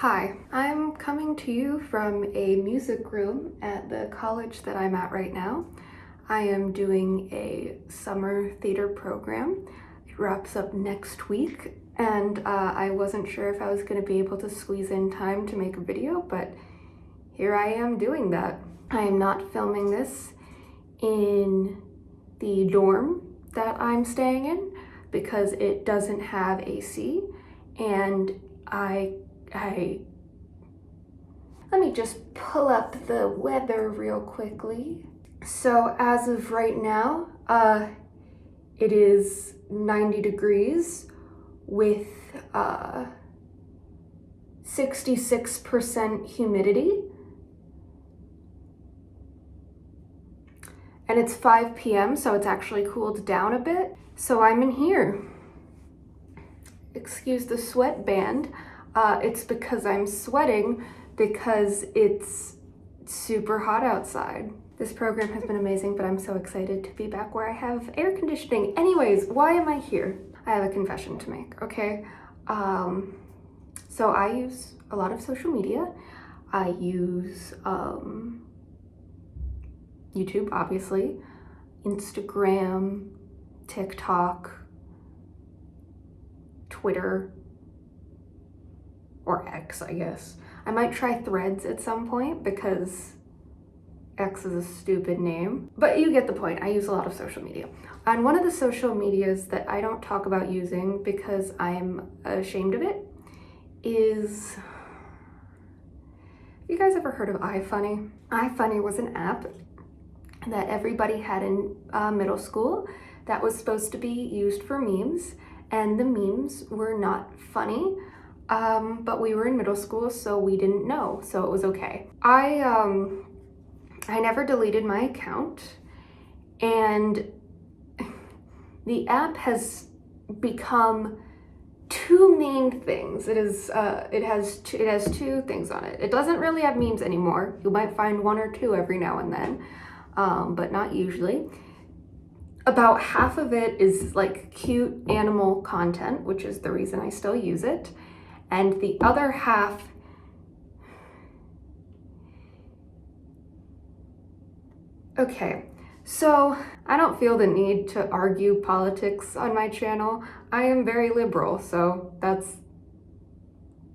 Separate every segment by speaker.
Speaker 1: Hi, I'm coming to you from a music room at the college that I'm at right now. I am doing a summer theater program. It wraps up next week, and I wasn't sure if I was going to be able to squeeze in time to make a video, but here I am doing that. I am not filming this in the dorm that I'm staying in because it doesn't have AC, and let me just pull up the weather real quickly. So as of right now, it is 90 degrees with 66% humidity. And it's 5 p.m., so it's actually cooled down a bit. So I'm in here. Excuse the sweatband. It's because I'm sweating because it's super hot outside. This program has been amazing, but I'm so excited to be back where I have air conditioning. Anyways, why am I here? I have a confession to make, okay? So I use a lot of social media. I use YouTube, obviously, Instagram, TikTok, Twitter, or X, I guess. I might try Threads at some point because X is a stupid name, but you get the point. I use a lot of social media. And one of the social medias that I don't talk about using because I'm ashamed of it is, have you guys ever heard of iFunny? iFunny was an app that everybody had in middle school that was supposed to be used for memes, and the memes were not funny, but we were in middle school, so we didn't know, so it was okay. I never deleted my account, and the app has become two main things. It has two things on it. It doesn't really have memes anymore. You might find one or two every now and then, but not usually. About half of it is like cute animal content, which is the reason I still use it. And the other half okay, so I don't feel the need to argue politics on my channel. I am very liberal, so that's,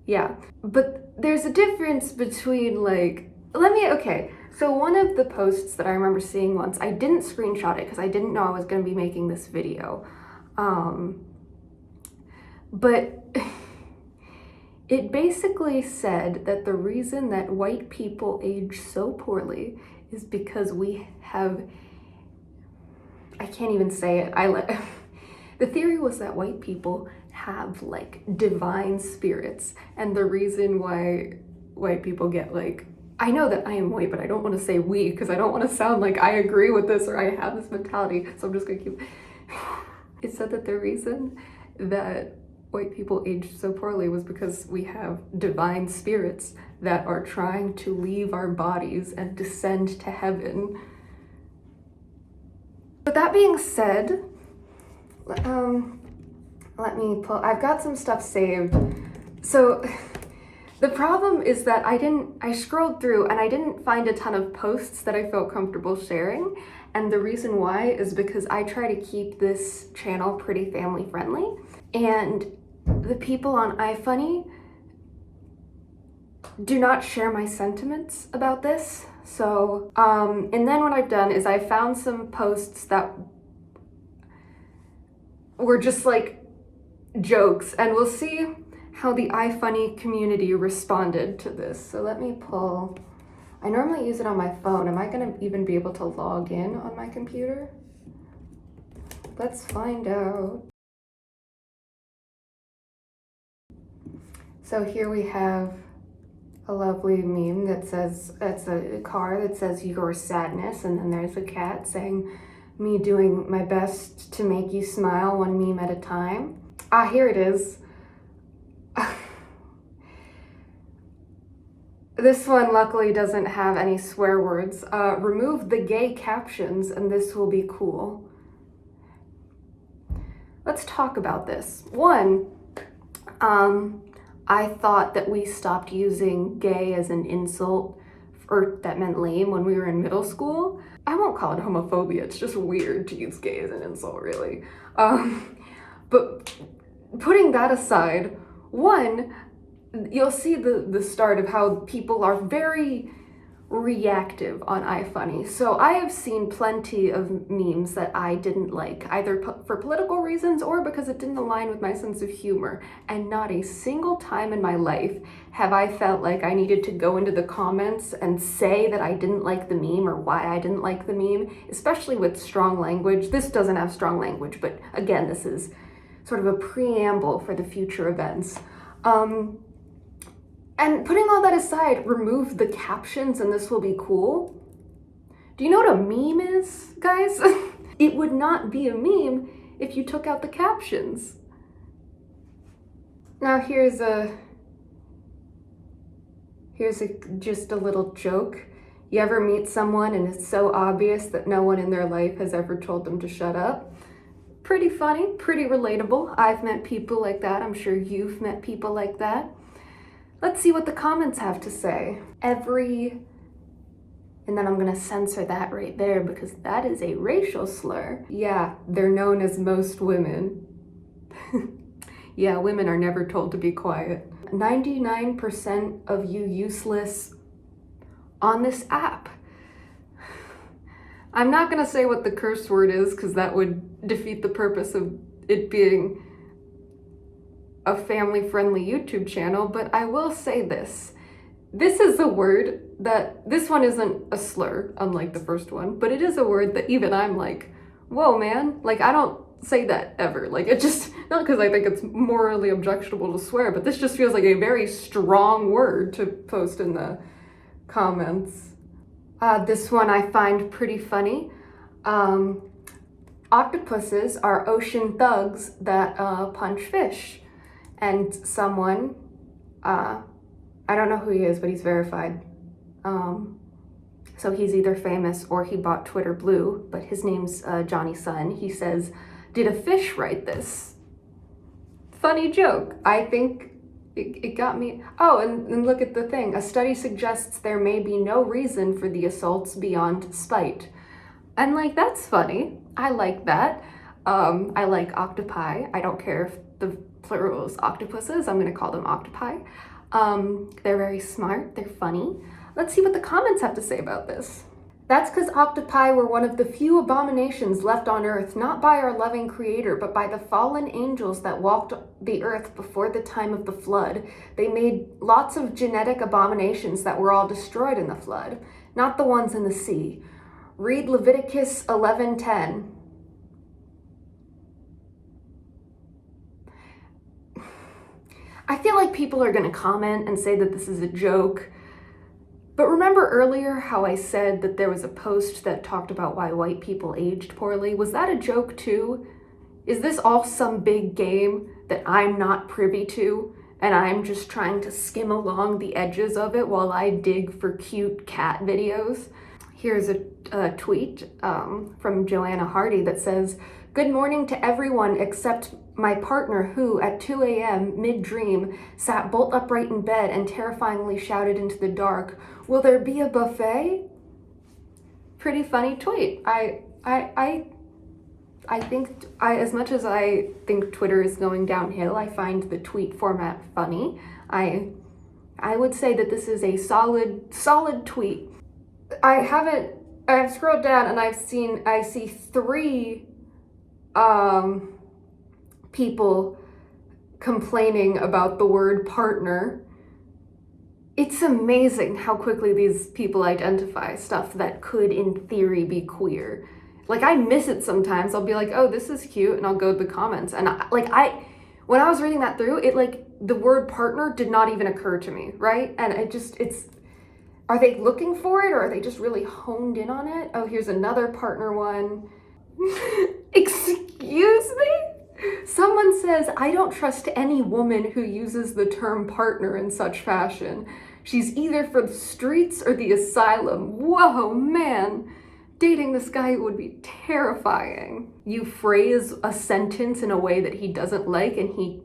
Speaker 1: yeah. But there's a difference between like, okay. So one of the posts that I remember seeing once, I didn't screenshot it because I didn't know I was going to be making this video. But it basically said that the reason that white people age so poorly is because we have, I can't even say it. The theory was that white people have like divine spirits, and the reason why white people get like, I know that I am white, but I don't want to say we because I don't want to sound like I agree with this or I have this mentality, so I'm just gonna keep. It said that the reason that white people age so poorly was because we have divine spirits that are trying to leave our bodies and descend to heaven. With that being said, let me pull, I've got some stuff saved. So the problem is that I scrolled through and I didn't find a ton of posts that I felt comfortable sharing. And the reason why is because I try to keep this channel pretty family friendly. And the people on iFunny do not share my sentiments about this. So, and then what I've done is I found some posts that were just like jokes, and we'll see how the iFunny community responded to this. So let me pull, I normally use it on my phone. Am I gonna even be able to log in on my computer? Let's find out. So here we have a lovely meme that says, it's a car that says your sadness, and then there's a cat saying, me doing my best to make you smile one meme at a time. Ah, here it is. This one luckily doesn't have any swear words. Remove the gay captions and this will be cool. Let's talk about this. One, I thought that we stopped using gay as an insult, or that meant lame, when we were in middle school. I won't call it homophobia, it's just weird to use gay as an insult, really. But putting that aside, one, you'll see the start of how people are very reactive on iFunny. So I have seen plenty of memes that I didn't like, either for political reasons or because it didn't align with my sense of humor. And not a single time in my life have I felt like I needed to go into the comments and say that I didn't like the meme or why I didn't like the meme, especially with strong language. This doesn't have strong language, but again, this is sort of a preamble for the future events. And putting all that aside, remove the captions and this will be cool. Do you know what a meme is, guys? It would not be a meme if you took out the captions. Now here's just a little joke. You ever meet someone and it's so obvious that no one in their life has ever told them to shut up? Pretty funny, pretty relatable. I've met people like that. I'm sure you've met people like that. Let's see what the comments have to say. And then I'm gonna censor that right there because that is a racial slur. Yeah, they're known as most women. Yeah, women are never told to be quiet. 99% of you useless on this app. I'm not gonna say what the curse word is because that would defeat the purpose of it being a family-friendly YouTube channel, but I will say this. This is a word that, this one isn't a slur, unlike the first one, but it is a word that even I'm like, whoa, man, like I don't say that ever. Like it just, not because I think it's morally objectionable to swear, but this just feels like a very strong word to post in the comments. This one I find pretty funny. Octopuses are ocean thugs that punch fish. And someone, I don't know who he is, but he's verified. So he's either famous or he bought Twitter Blue, but his name's Johnny Sun. He says, did a fish write this? Funny joke. I think it got me. Oh, and look at the thing. A study suggests there may be no reason for the assaults beyond spite. And like, that's funny. I like that. I like octopi. I don't care if the plural is octopuses. I'm gonna call them octopi. They're very smart, they're funny. Let's see what the comments have to say about this. That's because octopi were one of the few abominations left on earth, not by our loving creator, but by the fallen angels that walked the earth before the time of the flood. They made lots of genetic abominations that were all destroyed in the flood, not the ones in the sea. Read Leviticus 11:10. I feel like people are gonna comment and say that this is a joke. But remember earlier how I said that there was a post that talked about why white people aged poorly? Was that a joke too? Is this all some big game that I'm not privy to and I'm just trying to skim along the edges of it while I dig for cute cat videos? Here's a tweet from Joanna Hardy that says, "Good morning to everyone except my partner who, at 2 a.m. mid-dream, sat bolt upright in bed and terrifyingly shouted into the dark, 'Will there be a buffet?'" Pretty funny tweet. I think, as much as I think Twitter is going downhill, I find the tweet format funny. I would say that this is a solid tweet. I've scrolled down and I see 3 people complaining about the word partner. It's amazing how quickly these people identify stuff that could in theory be queer. Like I miss it sometimes. I'll be like, oh, this is cute, and I'll go to the comments. And when I was reading that through, it like the word partner did not even occur to me, right? And are they looking for it or are they just really honed in on it? Oh, here's another partner one. Excuse me? Someone says, "I don't trust any woman who uses the term partner in such fashion. She's either for the streets or the asylum." Whoa, man. Dating this guy would be terrifying. You phrase a sentence in a way that he doesn't like and he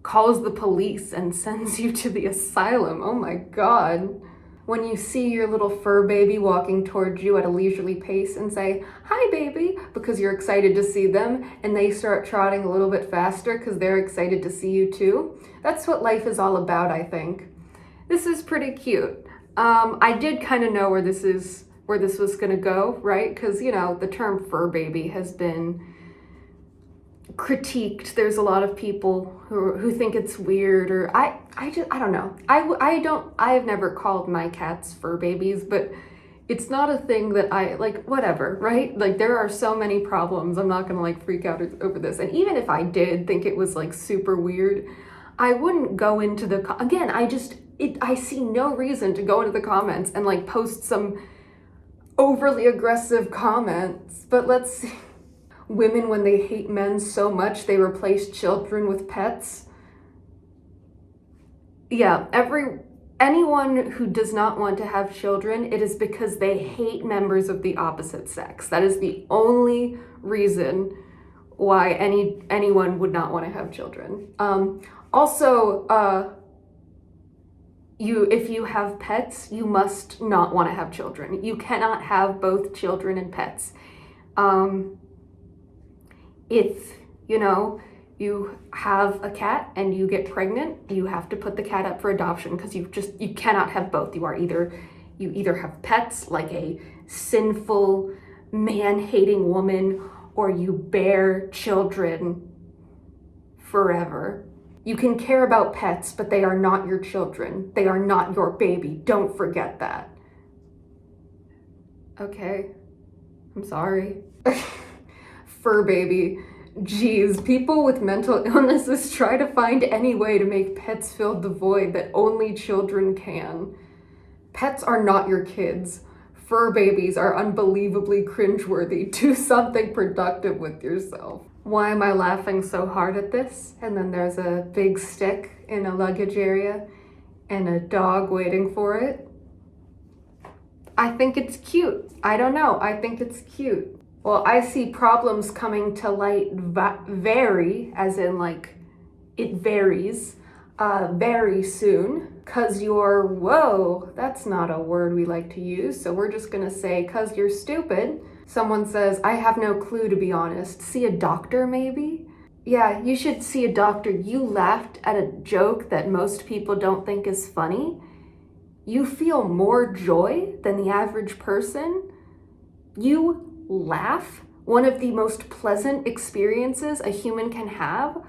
Speaker 1: calls the police and sends you to the asylum. Oh my God. When you see your little fur baby walking towards you at a leisurely pace and say, "Hi, baby," because you're excited to see them, and they start trotting a little bit faster because they're excited to see you too. That's what life is all about, I think. This is pretty cute. I did kind of know where this was gonna go, right? Because, you know, the term fur baby has been critiqued. There's a lot of people who think it's weird, or I don't know. I've never called my cats fur babies, but it's not a thing that I like, whatever, right? Like, there are so many problems. I'm not gonna like freak out over this. And even if I did think it was like super weird, I wouldn't go into again, I see no reason to go into the comments and like post some overly aggressive comments. But let's see. Women, when they hate men so much, they replace children with pets. Yeah, anyone who does not want to have children, it is because they hate members of the opposite sex. That is the only reason why anyone would not want to have children. If you have pets, you must not want to have children. You cannot have both children and pets. If, you know, you have a cat and you get pregnant, you have to put the cat up for adoption, because you cannot have both. You either have pets like a sinful, man-hating woman, or you bear children forever. You can care about pets, but they are not your children. They are not your baby. Don't forget that. Okay, I'm sorry. Fur baby. Jeez, people with mental illnesses try to find any way to make pets fill the void that only children can. Pets are not your kids. Fur babies are unbelievably cringeworthy. Do something productive with yourself. Why am I laughing so hard at this? And then there's a big stick in a luggage area and a dog waiting for it. I think it's cute. I don't know. I think it's cute. Well, I see problems coming to light very, as in like it varies, very soon. Cause whoa, that's not a word we like to use. So we're just gonna say, cause you're stupid. Someone says, I have no clue, to be honest. See a doctor, maybe? Yeah, you should see a doctor. You laughed at a joke that most people don't think is funny. You feel more joy than the average person. You laugh, one of the most pleasant experiences a human can have.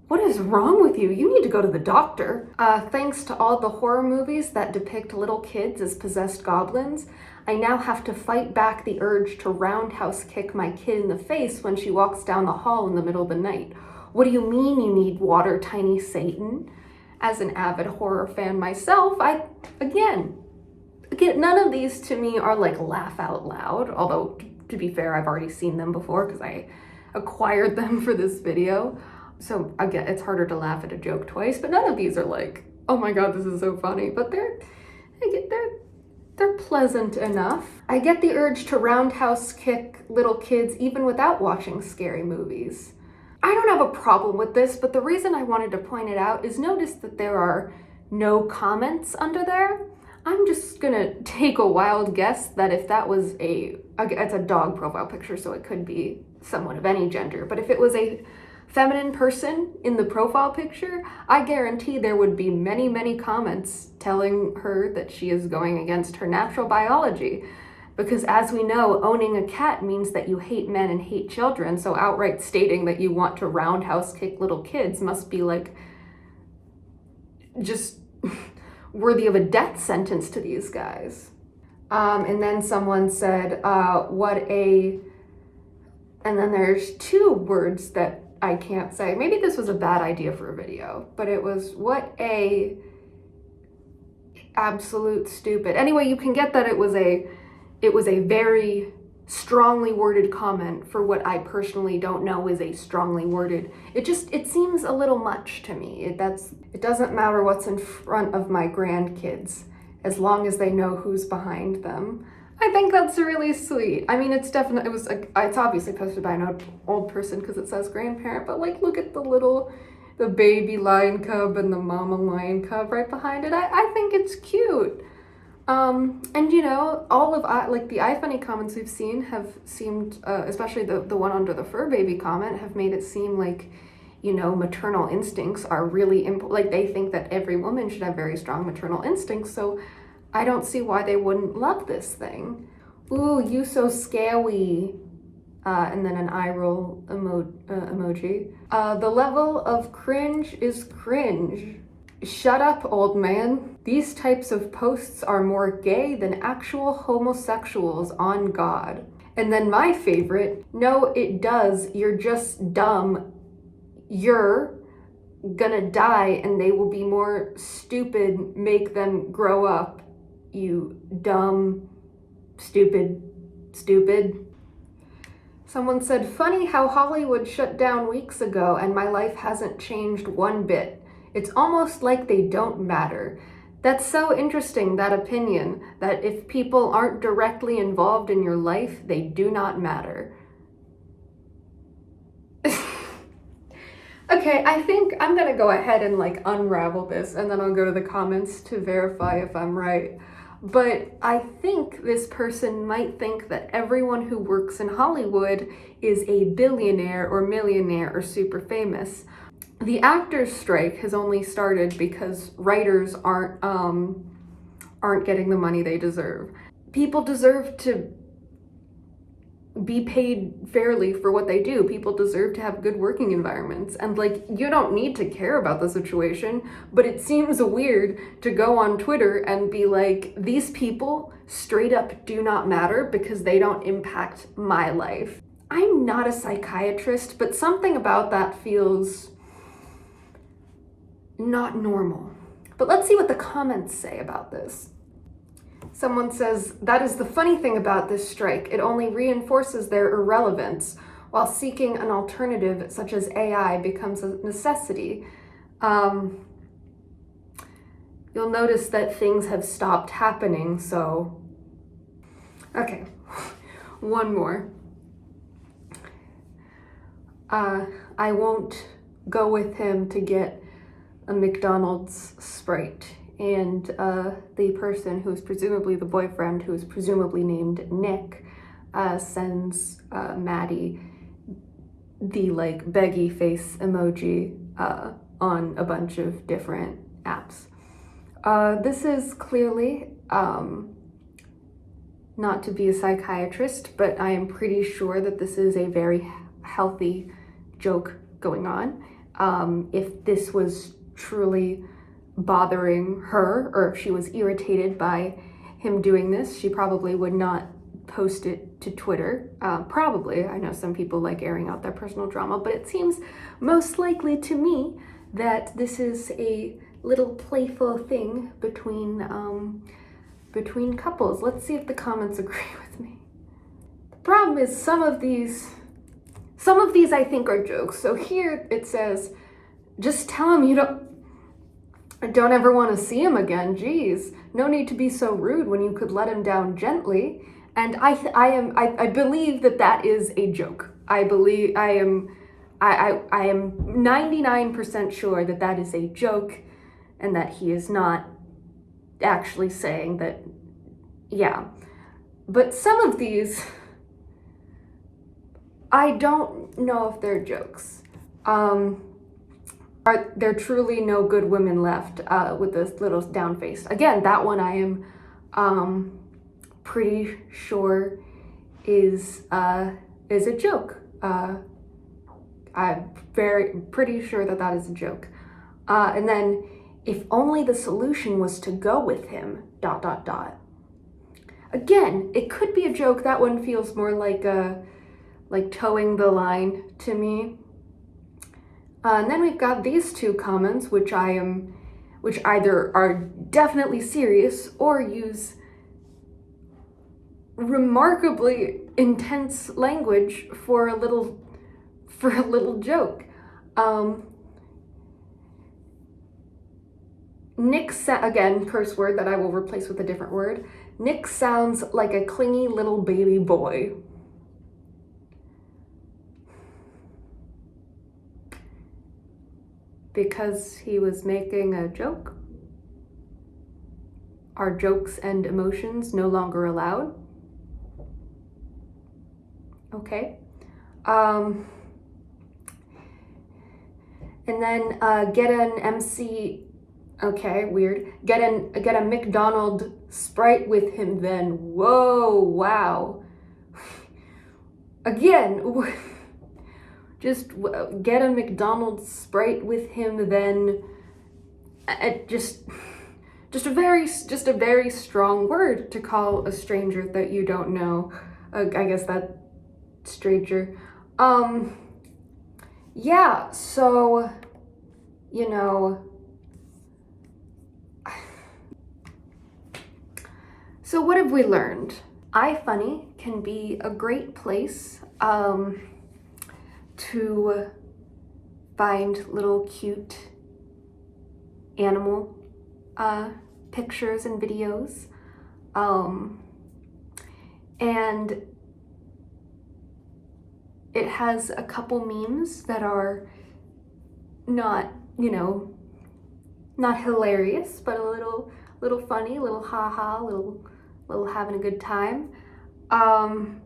Speaker 1: What is wrong with you? You need to go to the doctor. Thanks to all the horror movies that depict little kids as possessed goblins, I now have to fight back the urge to roundhouse kick my kid in the face when she walks down the hall in the middle of the night. What do you mean you need water, tiny Satan? As an avid horror fan myself, again, none of these to me are like laugh out loud, although to be fair, I've already seen them before because I acquired them for this video. So again, it's harder to laugh at a joke twice, but none of these are like, oh my God, this is so funny, but they're pleasant enough. I get the urge to roundhouse kick little kids even without watching scary movies. I don't have a problem with this, but the reason I wanted to point it out is notice that there are no comments under there. I'm just gonna take a wild guess that if that was it's a dog profile picture, so it could be someone of any gender, but if it was a feminine person in the profile picture, I guarantee there would be many, many comments telling her that she is going against her natural biology. Because as we know, owning a cat means that you hate men and hate children, so outright stating that you want to roundhouse kick little kids must be like, just worthy of a death sentence to these guys. And then someone said, and then there's two words that I can't say. Maybe this was a bad idea for a video, but it was, what a absolute stupid. Anyway, you can get that it was a very strongly worded comment for what I personally don't know is a strongly worded. It seems a little much to me. It doesn't matter what's in front of my grandkids, as long as they know who's behind them. I think that's really sweet. I mean, it's obviously posted by an old person because it says grandparent, but like, look at the little the baby lion cub and the mama lion cub right behind it. I think it's cute. And you know, all of like the iFunny comments we've seen have seemed, especially the one under the fur baby comment, have made it seem like, you know, maternal instincts are really like they think that every woman should have very strong maternal instincts. So I don't see why they wouldn't love this thing. Ooh, you so scary. And then an eye roll emoji. The level of cringe is cringe. Shut up, old man. These types of posts are more gay than actual homosexuals on God. And then my favorite, no, it does. You're just dumb. You're gonna die and they will be more stupid. Make them grow up. You dumb, stupid. Someone said, funny how Hollywood shut down weeks ago and my life hasn't changed one bit. It's almost like they don't matter. That's so interesting, that opinion, that if people aren't directly involved in your life, they do not matter. Okay, I think I'm gonna go ahead and like unravel this and then I'll go to the comments to verify if I'm right. But I think this person might think that everyone who works in Hollywood is a billionaire or millionaire or super famous. The actors' strike has only started because writers aren't getting the money they deserve. People deserve to be paid fairly for what they do. People deserve to have good working environments. And like, you don't need to care about the situation, but it seems weird to go on Twitter and be like, these people straight up do not matter because they don't impact my life. I'm not a psychiatrist, but something about that feels not normal. But let's see what the comments say about this. Someone says, that is the funny thing about this strike. It only reinforces their irrelevance, while seeking an alternative such as AI becomes a necessity. You'll notice that things have stopped happening, so... Okay, one more. I won't go with him to get a McDonald's Sprite. And the person who's presumably the boyfriend, who is presumably named Nick, sends Maddie the like beggy face emoji on a bunch of different apps. This is clearly, not to be a psychiatrist, but I am pretty sure that this is a very healthy joke going on. If this was truly bothering her, or if she was irritated by him doing this, she probably would not post it to Twitter. Probably, I know some people like airing out their personal drama, but it seems most likely to me that this is a little playful thing between couples. Let's see if the comments agree with me. The problem is some of these I think are jokes. So here it says, just tell him you don't ever want to see him again. Geez, no need to be so rude when you could let him down gently. And I believe that is a joke. I am 99% sure that is a joke, and that he is not actually saying that. Yeah, but some of these, I don't know if they're jokes. Are there truly no good women left with this little down face? Again, that one I am pretty sure is a joke. I'm pretty sure that is a joke. And then, if only the solution was to go with him, ... Again, it could be a joke. That one feels more like towing the line to me. And then we've got these two comments, which either are definitely serious or use remarkably intense language for a little joke. Nick, again, curse word that I will replace with a different word. Nick sounds like a clingy little baby boy. because he was making a joke? Are jokes and emotions no longer allowed? Okay. And then get an MC. Okay, weird. Get a McDonald's Sprite with him then. Whoa, wow. Again, just get a McDonald's Sprite with him then. Just a very strong word to call a stranger that you don't know. I guess that stranger. Yeah, so, you know, so what have we learned? iFunny can be a great place to find little cute animal pictures and videos. And it has a couple memes that are not, not hilarious, but a little funny, little ha-ha, little having a good time. And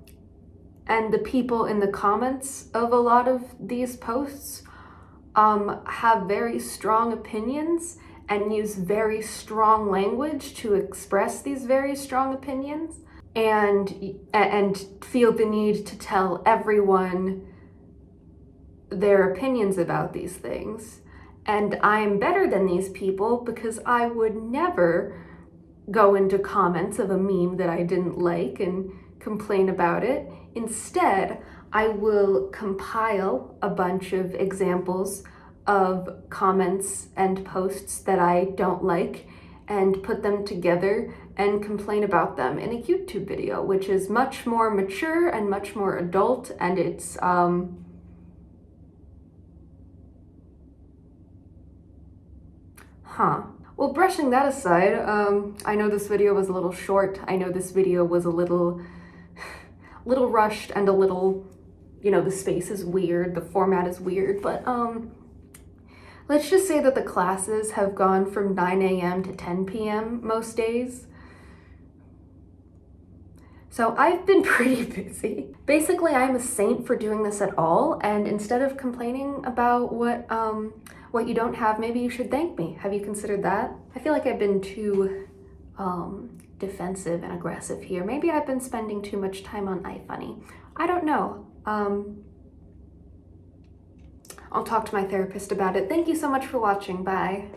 Speaker 1: the people in the comments of a lot of these posts have very strong opinions and use very strong language to express these very strong opinions, and feel the need to tell everyone their opinions about these things. And I'm better than these people because I would never go into comments of a meme that I didn't like and complain about it. Instead, I will compile a bunch of examples of comments and posts that I don't like and put them together and complain about them in a YouTube video, which is much more mature and much more adult, and it's Well, brushing that aside, I know this video was a little short. I know this video was a little rushed and a little, the space is weird, the format is weird, but let's just say that the classes have gone from 9 a.m. to 10 p.m. most days. So I've been pretty busy. Basically, I'm a saint for doing this at all, and instead of complaining about what you don't have, maybe you should thank me. Have you considered that? I feel like I've been too defensive and aggressive here. Maybe I've been spending too much time on iFunny. I don't know. I'll talk to my therapist about it. Thank you so much for watching. Bye.